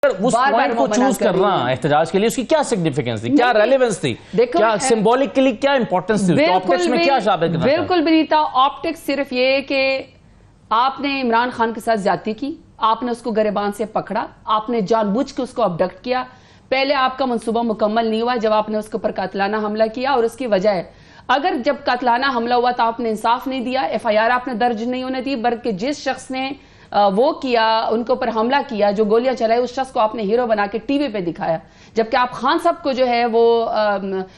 اس point کو choose کرنا احتجاج کے لیے اس کی کیا سگنیفیکنس تھی, کیا ریلیونس تھی, کیا سمبولکلی کیا امپورٹنس تھی, آپٹکس میں کیا ثابت کرنا؟ بالکل بھی نہیں تھا. آپٹکس صرف یہ کہ آپ نے عمران خان کے ساتھ زیادتی کی, آپ نے اس کو گریبان سے پکڑا, آپ نے جان بوجھ کے اس کو ابڈکٹ کیا. پہلے آپ کا منصوبہ مکمل نہیں ہوا جب آپ نے اس کے اوپر قاتلانہ حملہ کیا, اور اس کی وجہ ہے اگر جب قاتلانہ حملہ ہوا تو آپ نے انصاف نہیں دیا, ایف آئی آر آپ نے درج نہیں ہونے دی, بلکہ جس شخص نے وہ کیا, ان کے اوپر حملہ کیا, جو گولیاں چلائے, اس شخص کو آپ نے ہیرو بنا کے ٹی وی پہ دکھایا, جبکہ آپ خان صاحب کو جو ہے وہ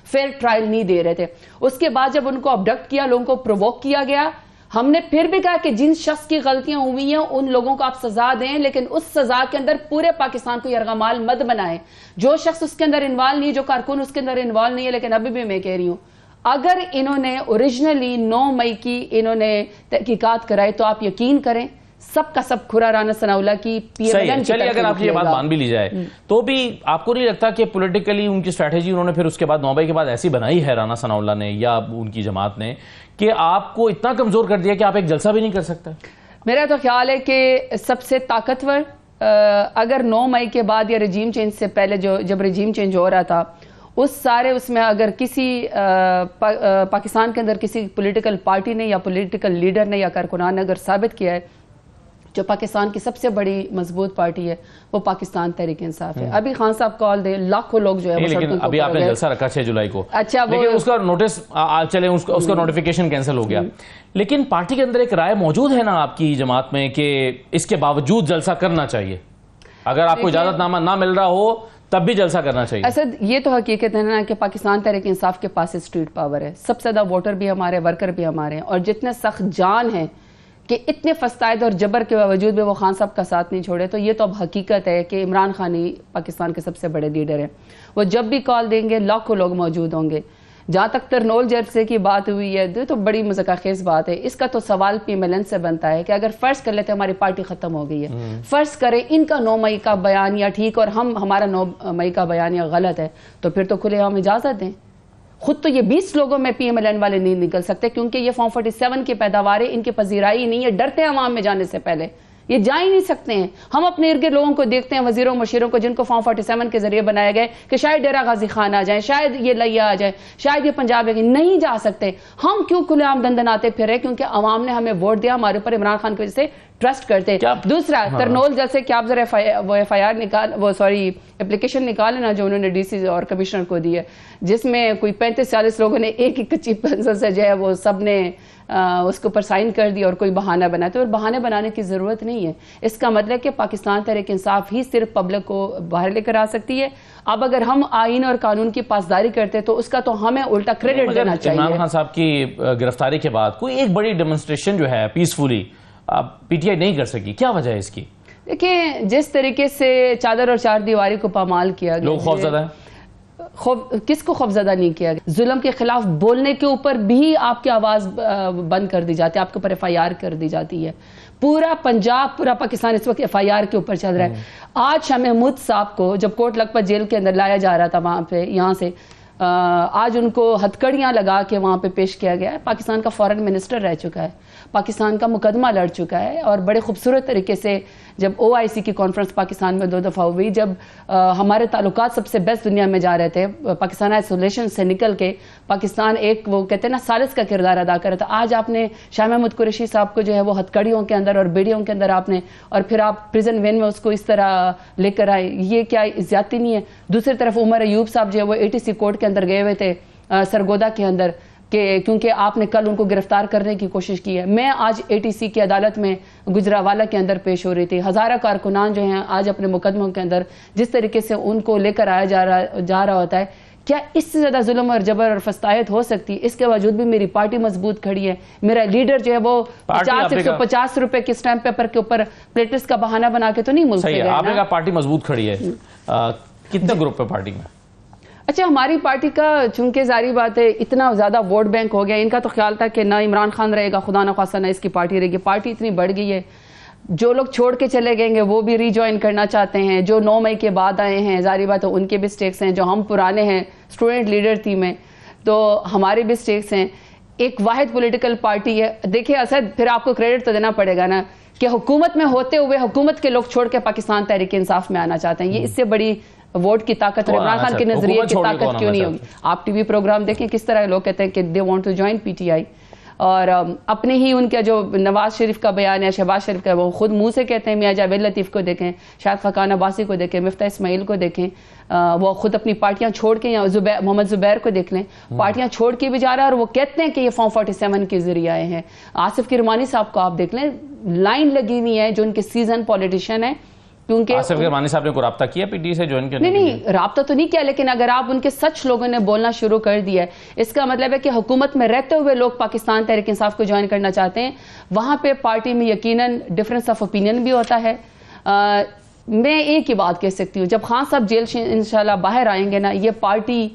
فیئر ٹرائل نہیں دے رہے تھے. اس کے بعد جب ان کو ابڈکٹ کیا, لوگوں کو پرووک کیا گیا, ہم نے پھر بھی کہا کہ جن شخص کی غلطیاں ہوئی ہیں ان لوگوں کو آپ سزا دیں, لیکن اس سزا کے اندر پورے پاکستان کو یرغمال مت بنائیں. جو شخص اس کے اندر انوالو نہیں, جو کارکن اس کے اندر انوالو نہیں ہے, لیکن ابھی بھی میں کہہ رہی ہوں اگر انہوں نے اوریجنلی 9 مئی کی انہوں نے تحقیقات کرائی تو آپ یقین کریں سب کا سب کھرا رانا ثناءاللہ کی پی ایم ایل این کی چلیے اگر آپ کی یہ بات مان بھی لی جائے تو بھی آپ کو نہیں لگتا کہ پولیٹیکلی ان کی اسٹریٹجی انہوں نے پھر اس کے بعد 9 مئی کے بعد ایسی بنائی ہے رانا ثناءاللہ نے یا ان کی جماعت نے کہ آپ کو اتنا کمزور کر دیا کہ آپ ایک جلسہ بھی نہیں کر سکتے؟ میرا تو خیال ہے کہ سب سے طاقتور اگر 9 مئی کے بعد یا رجیم چینج سے پہلے جب رجیم چینج ہو رہا تھا اس میں اگر کسی پاکستان کے اندر کسی پولیٹیکل پارٹی نے یا پولیٹیکل لیڈر نے یا کارکنان نے اگر ثابت کیا ہے جو پاکستان کی سب سے بڑی مضبوط پارٹی ہے وہ پاکستان تحریک انصاف ہے. ابھی خان صاحب کال دے, لاکھوں لوگ جو ہے لیکن ابھی آپ نے جلسہ رکھا 6 جولائی کو, اچھا لیکن اس کا نوٹس چلے اس کا نوٹیفیکیشن کینسل ہو گیا, لیکن پارٹی کے اندر ایک رائے موجود ہے نا آپ کی جماعت میں کہ اس کے باوجود جلسہ کرنا چاہیے, اگر آپ کو اجازت نامہ نہ مل رہا ہو تب بھی جلسہ کرنا چاہیے؟ اسد یہ تو حقیقت ہے نا کہ پاکستان تحریک انصاف کے پاس اسٹریٹ پاور ہے, سب سے زیادہ ووٹر بھی ہمارے, ورکر بھی ہمارے ہیں, اور جتنے سخت جان ہیں کہ اتنے فسائد اور جبر کے باوجود بھی وہ خان صاحب کا ساتھ نہیں چھوڑے. تو یہ تو اب حقیقت ہے کہ عمران خان ہی پاکستان کے سب سے بڑے لیڈر ہیں. وہ جب بھی کال دیں گے لاکھوں لوگ موجود ہوں گے. جہاں تک ترنول جلسے کی بات ہوئی ہے تو بڑی مذاکرہ خیز بات ہے. اس کا تو سوال پی ایم ایل این سے بنتا ہے کہ اگر فرض کر لیتے ہماری پارٹی ختم ہو گئی ہے, فرض کریں ان کا 9 مئی کا بیانیہ ٹھیک اور ہمارا 9 مئی کا بیانیہ غلط ہے, تو پھر تو کھلے عام اجازت دیں. خود تو یہ 20 لوگوں میں پی ایم ایل این والے نہیں نکل سکتے کیونکہ یہ فارم 47 کی پیداوار ہے, ان کی پذیرائی نہیں ہے, ڈرتے ہیں عوام میں جانے سے پہلے, یہ جا ہی نہیں سکتے ہیں. ہم اپنے ارد گرد لوگوں کو دیکھتے ہیں, وزیروں مشیروں کو جن کو فارم 47 کے ذریعے بنایا گئے کہ شاید ڈیرہ غازی خان آ جائیں, شاید یہ لیا آ جائے, شاید یہ پنجاب ہے, نہیں جا سکتے. ہم کیوں کھلے عام دندناتے پھر رہے؟ کیونکہ عوام نے ہمیں ووٹ دیا, ہمارے اوپر عمران خان کی وجہ سے ٹرسٹ کرتے. دوسرا ترنول جیسے کہ آپ ذرا وہ ایف آئی آر اپلیکیشن نکال لینا جو انہوں نے ڈی سی اور کمشنر کو دی ہے, جس میں کوئی 35-40 لوگوں نے ایک ہی کچی پنسل سے جو ہے وہ سب نے اس کو پر سائن کر دی اور کوئی بہانہ بنا. تو بہانے بنانے کی ضرورت نہیں ہے. اس کا مطلب کہ پاکستان تحریک انصاف ہی صرف پبلک کو باہر لے کر آ سکتی ہے. اب اگر ہم آئین اور قانون کی پاسداری کرتے تو اس کا تو ہمیں الٹا کریڈٹ دینا چاہیے. عمران خان صاحب کی گرفتاری کے بعد کوئی ایک بڑی ڈیمونسٹریشن جو ہے پیسفلی پی ٹی آئی نہیں کر سکی, کیا وجہ ہے اس کی؟ دیکھیں جس طریقے سے چادر اور چار دیواری کو پامال کیا گیا, لوگ خوف زدہ ہیں. کس کو خوفزدہ نہیں کیا گیا؟ ظلم کے خلاف بولنے کے اوپر بھی آپ کی آواز بند کر دی جاتی ہے, آپ کے اوپر ایف آئی آر کر دی جاتی ہے. پورا پنجاب, پورا پاکستان اس وقت ایف آئی آر کے اوپر چل رہا ہے. آج شاہ محمود صاحب کو جب کوٹ لکھپت جیل کے اندر لایا جا رہا تھا وہاں پہ, یہاں سے آج ان کو ہتھکڑیاں لگا کے وہاں پہ پیش کیا گیا ہے. پاکستان کا فورن منسٹر رہ چکا ہے, پاکستان کا مقدمہ لڑ چکا ہے, اور بڑے خوبصورت طریقے سے جب OIC کی کانفرنس پاکستان میں 2 دفعہ ہوئی, جب ہمارے تعلقات سب سے بیسٹ دنیا میں جا رہے تھے, پاکستان آئسولیشن سے نکل کے پاکستان ایک وہ کہتے ہیں نا ثالث کا کردار ادا کر رہا تھا. آج آپ نے شاہ محمود قریشی صاحب کو جو ہے وہ ہتھکڑیوں کے اندر اور بیڑیوں کے اندر آپ نے, اور پھر آپ پریزن وین میں اس کو اس طرح لے کر آئے, یہ کیا زیادتی نہیں ہے؟ دوسری طرف عمر ایوب صاحب جو ہے وہ ATC کورٹ کے اندر گئے ہوئے تھے سرگودا کے اندر, کہ کیونکہ آپ نے کل ان کو گرفتار کرنے کی کوشش کی ہے. میں آج ATC کی عدالت میں گجرانوالہ کے اندر پیش ہو رہی تھی. ہزارہ کارکنان جو ہیں آج اپنے مقدموں کے اندر جس طریقے سے ان کو لے کر آیا جا رہا ہوتا ہے, کیا اس سے زیادہ ظلم اور جبر اور فسطائیت ہو سکتی؟ اس کے باوجود بھی میری پارٹی مضبوط کھڑی ہے. میرا لیڈر جو ہے وہ 150 روپے کے اسٹیمپ پیپر کے اوپر پلیٹس کا بہانہ بنا کے تو نہیں ملک سے گئے. آپ نے کہا پارٹی مضبوط کھڑی ہے, کتنے گروپ ہے پارٹی میں؟ اچھا, ہماری پارٹی کا چونکہ ظاہری بات ہے اتنا زیادہ ووٹ بینک ہو گیا, ان کا تو خیال تھا کہ نہ عمران خان رہے گا, خدا نخواستہ نہ اس کی پارٹی رہے گی. پارٹی اتنی بڑھ گئی ہے, جو لوگ چھوڑ کے چلے گئے وہ بھی ری جوائن کرنا چاہتے ہیں, جو 9 مئی کے بعد آئے ہیں ظاہری بات ہے ان کے بھی سٹیکس ہیں, جو ہم پرانے ہیں اسٹوڈنٹ لیڈر تھی میں تو ہمارے بھی سٹیکس ہیں. ایک واحد پولیٹیکل پارٹی ہے. دیکھیں اسد, پھر آپ کو کریڈٹ تو دینا پڑے گا نا کہ حکومت میں ہوتے ہوئے حکومت کے لوگ چھوڑ کے پاکستان تحریک انصاف میں آنا چاہتے ہیں. یہ اس سے بڑی ووٹ کی طاقت اور عمران خان کے نظریے کی طاقت کیوں نہیں ہوگی؟ آپ ٹی وی پروگرام دیکھیں کس طرح لوگ کہتے ہیں کہ they want to join P T I, اور اپنے ہی ان کا جو نواز شریف کا بیان ہے, شہباز شریف کا, وہ خود منہ سے کہتے ہیں. میاں جاوید لطیف کو دیکھیں, شاہد خاقان عباسی کو دیکھیں, مفتاح اسماعیل کو دیکھیں, وہ خود اپنی پارٹیاں چھوڑ کے, یا محمد زبیر کو دیکھ لیں, پارٹیاں چھوڑ کے بھی جا رہا ہے, اور وہ کہتے ہیں کہ یہ فارم 47 کے ذریعے آئے ہیں. آصف کرمانی صاحب کو آپ دیکھ لیں, لائن لگی ہوئی ہے, جو ان کے سیزن پولیٹیشین ہیں. کیونکہ آصف کرمانی صاحب نے کوئی رابطہ کیا پی ٹی سے جوائن کرنے کے لیے؟ نہیں, رابطہ تو نہیں کیا, لیکن اگر آپ ان کے سچ لوگوں نے بولنا شروع کر دیا ہے, اس کا مطلب ہے کہ حکومت میں رہتے ہوئے لوگ پاکستان تحریک انصاف کو جوائن کرنا چاہتے ہیں. وہاں پہ پارٹی میں یقیناً ڈفرینس آف اوپینین بھی ہوتا ہے. میں ایک ہی بات کہہ سکتی ہوں, جب خان صاحب جیل سے انشاءاللہ باہر آئیں گے نا, یہ پارٹی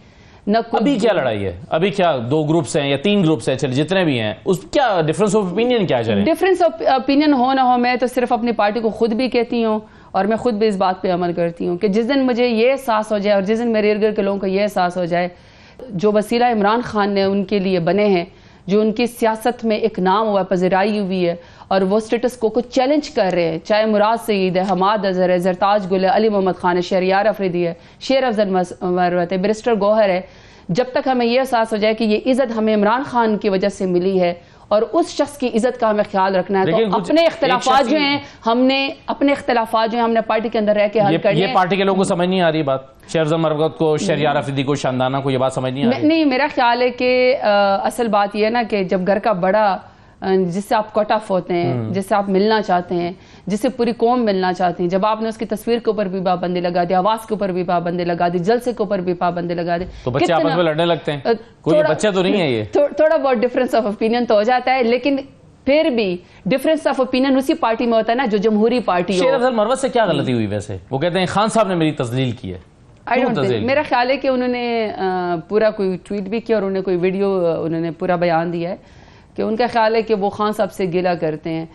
نہ ابھی کیا لڑائی ہے, ابھی کیا 2 گروپس ہیں یا 3 گروپس ہیں, چل جتنے بھی ہیں, اس کیا ڈفرینس آف اوپینین کیا چلے؟ ڈفرینس آف اوپینین ہو نہ ہو, میں تو صرف اپنی پارٹی کو خود بھی کہتی ہوں, اور میں خود بھی اس بات پہ عمل کرتی ہوں کہ جس دن مجھے یہ احساس ہو جائے, اور جس دن میرے ارد گرد کے لوگوں کو یہ احساس ہو جائے, جو وسیلہ عمران خان نے ان کے لیے بنے ہیں, جو ان کی سیاست میں ایک نام ہوا, پذیرائی ہوئی ہے, اور وہ سٹیٹس کو چیلنج کر رہے ہیں, چاہے مراد سعید ہے, حماد اظہر ہے, زرتاج گل ہے, علی محمد خان ہے, شہریار افریدی ہے, شیر افضل مروت ہے, بیرسٹر گوہر ہے, جب تک ہمیں یہ احساس ہو جائے کہ یہ عزت ہمیں عمران خان کی وجہ سے ملی ہے, اور اس شخص کی عزت کا ہمیں خیال رکھنا ہے, تو اپنے اختلافات جو ہیں ہم نے پارٹی کے اندر رہ کے حل کرنے. یہ پارٹی کے لوگوں کو سمجھ نہیں آ رہی بات, شیر افضل مروت کو, شہریار افریدی کو, شاندانہ کو, یہ بات سمجھ نہیں آ رہی؟ نہیں, میرا خیال ہے کہ اصل بات یہ ہے نا کہ جب گھر کا بڑا, جس سے آپ کٹ آف ہوتے ہیں, جس سے آپ ملنا چاہتے ہیں, جس سے پوری قوم ملنا چاہتی ہیں, جب آپ نے اس کی تصویر کے اوپر بھی پابندی لگا دی, آواز کے اوپر بھی پابندی لگا دی, جلسے کے اوپر بھی پابندی لگا دی, تو بچے آپس میں لڑنے لگتے ہیں. کوئی بچے تو نہیں ہے, یہ تھوڑا بہت ڈفرینس آف اوپینین تو ہو جاتا ہے, لیکن پھر بھی ڈفرینس آف اوپینین اسی پارٹی میں ہوتا ہے نا جو جمہوری پارٹی ہو. شیر افضل مروت سے کیا غلطی ہوئی ویسے؟ وہ کہتے ہیں خان صاحب نے میری تذلیل کی ہے. میرا خیال ہے کہ انہوں نے پورا کوئی ٹویٹ بھی کیا, اور انہوں نے کوئی ویڈیو, انہوں نے پورا بیان دیا ہے کہ ان کا خیال ہے کہ وہ خان صاحب سے گلہ کرتے ہیں.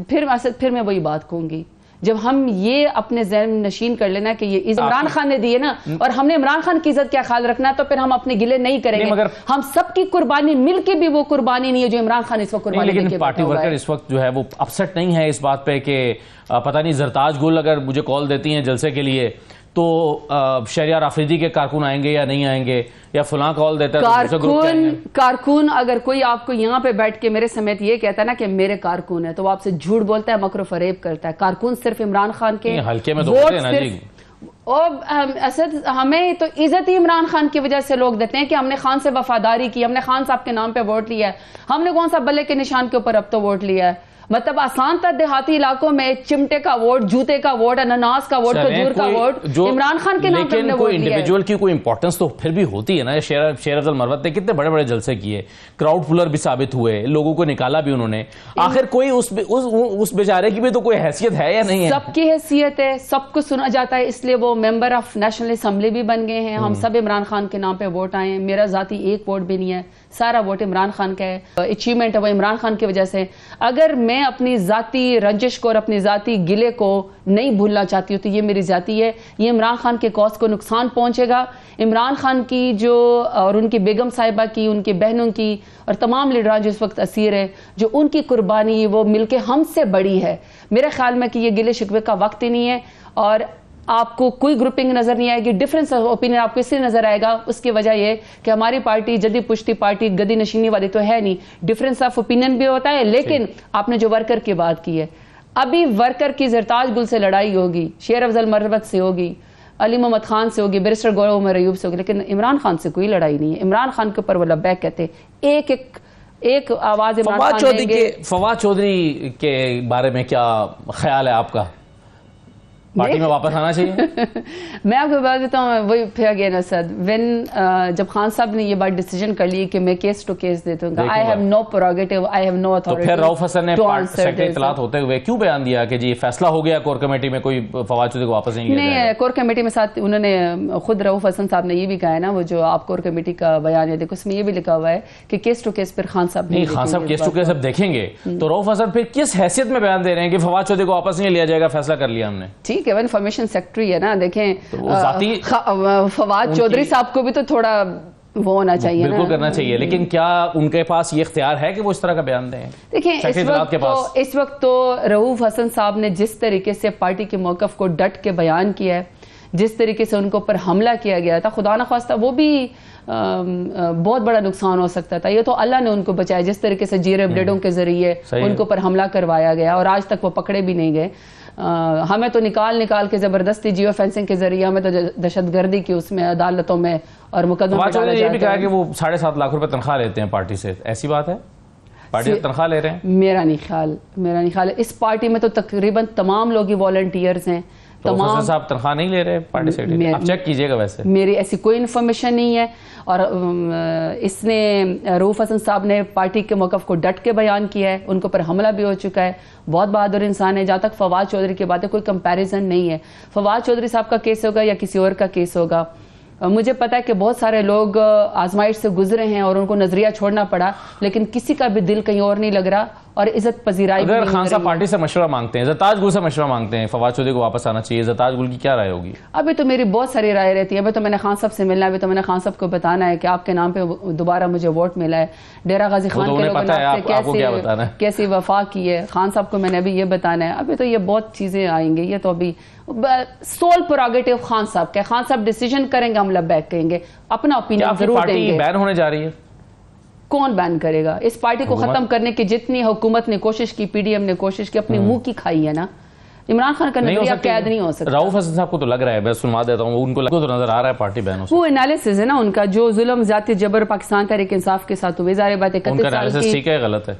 پھر میں وہی بات کہوں گی, جب ہم یہ اپنے ذہن نشین کر لینا کہ یہ عمران خان نے دی ہے نا, اور ہم نے عمران خان کی عزت کیا خیال رکھنا ہے, تو پھر ہم اپنے گلے نہیں کریں گے. ہم سب کی قربانی مل کے بھی وہ قربانی نہیں ہے جو عمران خان اس وقت قربانی. لیکن پارٹی ورکر اس وقت جو ہے وہ اپسٹ نہیں ہے اس بات پہ کہ پتہ نہیں زرتاج گل اگر مجھے کال دیتی ہیں جلسے کے لیے تو شہریار آفریدی کے کارکن آئیں گے یا نہیں آئیں گے, یا فلاں کال دیتا ہے کارکن اگر کوئی آپ کو یہاں پہ بیٹھ کے میرے سمیت یہ کہتا ہے نا کہ میرے کارکن ہے, تو وہ آپ سے جھوٹ بولتا ہے, مکر و فریب کرتا ہے. کارکن صرف عمران خان کے ہلکے میں تو ہوتے ہیں نا جی. اور اسد ہمیں تو عزت ہی عمران خان کی وجہ سے لوگ دیتے ہیں کہ ہم نے خان سے وفاداری کی, ہم نے خان صاحب کے نام پہ ووٹ لیا ہے. ہم نے کون سا بلے کے نشان کے اوپر اب تو ووٹ لیا ہے؟ مطلب آسان تر دیہاتی علاقوں میں چمٹے کا ووٹ, جوتے کا ووٹ, اناناس کا ووٹ, کھجور کا ووٹ عمران خان کے نام پہ ہم نے ووٹ لیا ہے. لیکن انڈیویجول کی کوئی امپورٹنس تو پھر بھی ہوتی ہے نا. شیر افضل مروت نے کتنے بڑے بڑے جلسے کیے, کراؤڈ پولر بھی ثابت ہوئے, لوگوں کو نکالا بھی انہوں نے. آخر کوئی اس بیچارے کی بھی تو کوئی حیثیت ہے یا نہیں ہے؟ سب کی حیثیت ہے, سب کو سنا جاتا ہے, اس لیے وہ ممبر آف نیشنل اسمبلی بھی بن گئے ہیں. ہم سب عمران خان کے نام پہ ووٹ آئے ہیں. میرا ذاتی ایک ووٹ بھی نہیں ہے, سارا ووٹ عمران خان کا ہے. اچیومنٹ ہے وہ عمران خان کی وجہ سے. اگر میں اپنی ذاتی رنجش کو اور اپنی ذاتی گلے کو نہیں بھولنا چاہتی ہوں تو یہ میری ذاتی ہے. یہ عمران خان کے کاز کو نقصان پہنچے گا. عمران خان کی جو اور ان کی بیگم صاحبہ کی, ان کی بہنوں کی, اور تمام لیڈران جو اس وقت اسیر ہیں, جو ان کی قربانی وہ مل کے ہم سے بڑی ہے. میرے خیال میں کہ یہ گلے شکوے کا وقت ہی نہیں ہے, اور آپ کو کوئی گروپنگ نظر نہیں آئے گی. ڈفرینس آف اوپینین آپ کو اس لیے نظر آئے گا, اس کی وجہ یہ کہ ہماری پارٹی جدید پشتی پارٹی گدی نشینی والی تو ہے نہیں. ڈفرینس آف اوپینین بھی ہوتا ہے, لیکن آپ نے جو ورکر کی بات کی ہے, ابھی ورکر کی زرتاج گل سے لڑائی ہوگی, شیر افضل مروت سے ہوگی, علی محمد خان سے ہوگی, بیرسٹر گول عمر ایوب سے ہوگی, لیکن عمران خان سے کوئی لڑائی نہیں ہے. عمران خان کے اوپر وہ لبیک کہتے ہیں. ایک آواز عمران خان دیں گے. فواد چودھری کے بارے میں کیا خیال ہے آپ کا؟ پارٹی میں واپس آنا چاہیے؟ میں آپ کو بات دیتا ہوں, وہی پھر اگین اسد, جب خان صاحب نے یہ بات ڈیسیجن کر لی کہ میں کیس ٹو کیس دیتا ہوں, I have no prerogative, I have no authority. تو پھر رؤف حسن نے سیکرٹری اطلاعات ہوتے ہوئے کیوں بیان دیا کہ جی فیصلہ ہو گیا کور کمیٹی میں, کوئی فواد چودھری کو واپس نہیں لیا جائے گا؟ نہیں, کور کمیٹی میں ساتھ انہوں نے خود رؤف حسن صاحب نے یہ بھی کہا ہے نا, وہ جو آپ کور کمیٹی کا بیان ہے دیکھو, اس میں یہ بھی لکھا ہوا ہے کہ کیس ٹو کیس پھر خان صاحب نہیں, خان صاحب کیس ٹو کیس اب دیکھیں گے. تو رؤف حسن پھر کس حیثیت میں بیان دے رہے ہیں کہ فواد چودھری کو واپس نہیں لیا جائے گا, فیصلہ کر لیا ہم نے؟ ٹھیک ہے, وہ انفارمیشن سیکٹری ہے نا. دیکھیں فواد چودھری صاحب کو بھی تو تھوڑا وہ ہونا چاہیے نا. بالکل کرنا چاہیے, لیکن کیا ان کے پاس یہ اختیار ہے کہ وہ اس طرح کا بیان دیں؟ دیکھیں اس وقت تو رؤوف حسن صاحب نے جس طریقے سے پارٹی کے موقف کو ڈٹ کے بیان کیا ہے, جس طریقے سے ان کے اوپر حملہ کیا گیا تھا, خدا نخواستہ وہ بھی بہت بڑا نقصان ہو سکتا تھا. یہ تو اللہ نے ان کو بچایا, جس طریقے سے جیرے بلیڈوں کے ذریعے ان کے اوپر حملہ کروایا گیا اور آج تک وہ پکڑے بھی نہیں گئے. ہمیں تو نکال کے زبردستی جیو فینسنگ کے ذریعے ہمیں تو دہشت گردی کی اس میں عدالتوں میں اور مقدمہ ڈالا جاتا ہے. یہ بھی کہا کہ وہ 7.5 لاکھ روپے تنخواہ لیتے ہیں پارٹی سے, ایسی بات ہے؟ پارٹی سے تنخواہ لے رہے ہیں؟ میرا نہیں خیال. اس پارٹی میں تو تقریباً تمام لوگ ہی والنٹیئرز ہیں. تمام صاحب تنخواہ نہیں لے رہے پارٹی سیکرٹری؟ آپ چیک کیجئے گا. ویسے میری ایسی کوئی انفارمیشن نہیں ہے, اور اس نے رؤوف حسن صاحب نے پارٹی کے موقف کو ڈٹ کے بیان کیا ہے, ان کے اوپر حملہ بھی ہو چکا ہے. بہت بہادر انسان ہے. جہاں تک فواد چودھری کی بات ہے, کوئی کمپیریزن نہیں ہے. فواد چودھری صاحب کا کیس ہوگا یا کسی اور کا کیس ہوگا, مجھے پتا ہے کہ بہت سارے لوگ آزمائش سے گزرے ہیں اور ان کو نظریہ چھوڑنا پڑا, لیکن کسی کا بھی دل کہیں اور نہیں لگ رہا اور عزت پذیرائی. اگر خان صاحب پارٹی سے مشورہ مانگتے ہیں, زرتاج گل سے مشورہ مانگتے ہیں, فواد چودھری کو واپس آنا چاہیے, زرتاج گل کی کیا رائے ہوگی؟ ابھی تو میری بہت ساری رائے رہتی ہے. ابھی تو میں نے خان صاحب سے ملنا ہے, ابھی تو میں نے خان صاحب کو بتانا ہے کہ آپ کے نام پہ دوبارہ مجھے ووٹ ملا ہے. ڈیرہ غازی خان کے لوگوں نے کیسی وفا کی ہے, خان صاحب کو میں نے ابھی یہ بتانا ہے. ابھی تو یہ بہت چیزیں آئیں گی, یہ تو ابھی سول پروگیٹو خان صاحب کا. خان صاحب ڈیسیجن کریں گے, ہم لبیک کہیں گے, اپنا اوپینین ضرور دیں گے. بین ہونے جا رہی ہے؟ کون بین کرے گا؟ اس پارٹی کو ختم کرنے کی جتنی حکومت نے کوشش کی, پی ڈی ایم نے کوشش کی, اپنی منہ کی کھائی ہے نا. عمران خان کا نظریہ قید نہیں ہو سکتا. رؤوف حسن صاحب کو تو لگ رہا ہے, میں سنوا دیتا ہوں, ان کو تو نظر آ رہا ہے پارٹی بین ہو سکتا ہے. وہ انالیسز ہے نا ان کا, جو ظلم زیادتی جبر پاکستان تحریک انصاف کے ساتھ ہوئے, ظاہر بات ہے 31 سال کی. ان کا انالیسز ٹھیک ہے غلط ہے؟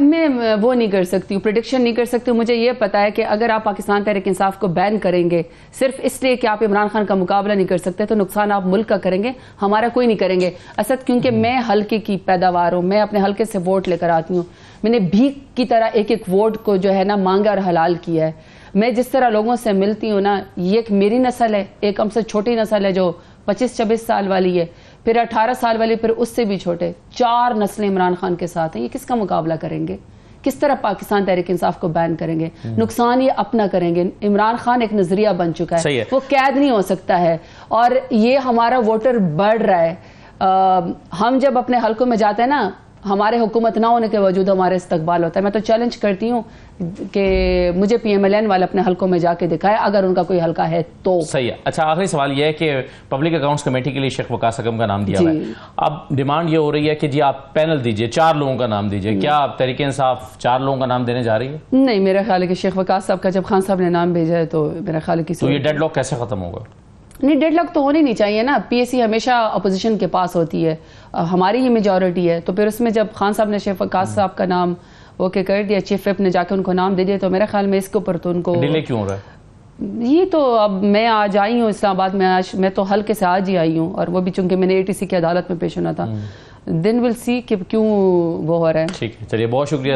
میں وہ نہیں کر سکتی ہوں, پریڈکشن نہیں کر سکتی ہوں. مجھے یہ پتا ہے کہ اگر آپ پاکستان تحریک انصاف کو بین کریں گے صرف اس لیے کہ آپ عمران خان کا مقابلہ نہیں کر سکتے, تو نقصان آپ ملک کا کریں گے, ہمارا کوئی نہیں کریں گے. اسد کیونکہ میں حلقے کی پیداوار ہوں, میں اپنے حلقے سے ووٹ لے کر آتی ہوں. میں نے بھیک کی طرح ایک ووٹ کو جو ہے نا مانگا اور حلال کیا ہے. میں جس طرح لوگوں سے ملتی ہوں نا, یہ ایک میری نسل ہے, ایک ہم سے چھوٹی نسل ہے جو 25-26 سال والی ہے, پھر 18 سال والی, پھر اس سے بھی چھوٹے, 4 نسلیں عمران خان کے ساتھ ہیں. یہ کس کا مقابلہ کریں گے؟ کس طرح پاکستان تحریک انصاف کو بین کریں گے؟ نقصان یہ اپنا کریں گے. عمران خان ایک نظریہ بن چکا ہے, وہ قید نہیں ہو سکتا ہے, اور یہ ہمارا ووٹر بڑھ رہا ہے. ہم جب اپنے حلقوں میں جاتے ہیں نا, ہمارے حکومت نہ ہونے کے باوجود ہمارے استقبال ہوتا ہے. میں تو چیلنج کرتی ہوں کہ مجھے پی ایم ایل این والے اپنے حلقوں میں جا کے دکھائے, اگر ان کا کوئی حلقہ ہے تو. صحیح ہے. اچھا, آخری سوال یہ ہے کہ پبلک اکاؤنٹس کمیٹی کے لیے شیخ وقاص حکم کا نام دیا ہوا ہے. اب ڈیمانڈ یہ ہو رہی ہے کہ جی آپ پینل دیجئے, 4 لوگوں کا نام دیجئے. کیا آپ تحریک انصاف 4 لوگوں کا نام دینے جا رہی ہے؟ نہیں, میرا خیال ہے کہ شیخ وقاص صاحب کا جب خان صاحب نے نام بھیجا ہے تو میرا خیال ہے تو یہ ڈیڈ لاک کیسے ختم ہوگا؟ نہیں, ڈیڈ لاک تو ہونی نہیں چاہیے نا. پی ایس سی ہمیشہ اپوزیشن کے پاس ہوتی ہے, ہماری ہی میجورٹی ہے, تو پھر اس میں جب خان صاحب نے شیخ وقاص صاحب کا نام اوکے کر دیا, چیف وپ نے جا کے ان کو نام دے دیا, تو میرا خیال میں اس کے اوپر تو ان کو ڈیلے کیوں ہو رہا ہے؟ یہ تو اب میں آج آئی ہوں اسلام آباد میں, میں تو حلقے سے آج ہی آئی ہوں, اور وہ بھی چونکہ میں نے ATC کی عدالت میں پیش ہونا تھا. دین ول سی کہ کیوں وہ ہو رہا ہے. ٹھیک ہے, چلیے بہت شکریہ.